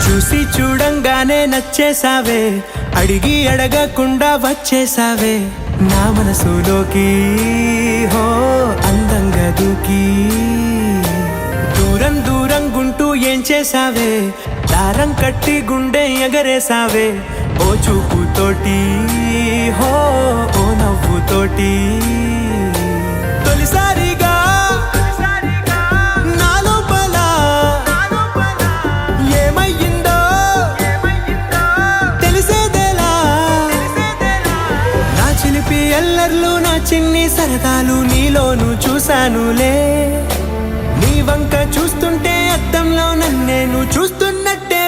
చూసి చూడంగానే నచ్చేసావే, అడిగి అడగకుండా వచ్చేసావే నా మనసులోకి. హో అందంగా దూకి దూరం దూరం గుంటూ ఏం చేసావే, దారం కట్టి గుండె ఎగరేసావే ఓ చూపుతోటి. హో ఓ నవ్వుతోటి తొలిసారిగా నా లోపల ఏమయ్యిందో తెలిసేదేలా. నా చిలిపి ఎల్లర్లు నా చిన్ని సరదాలు నీలోను చూశానులే. నీ వంక చూస్తుంటే అద్దంలో నన్నేను చూస్తున్నట్టే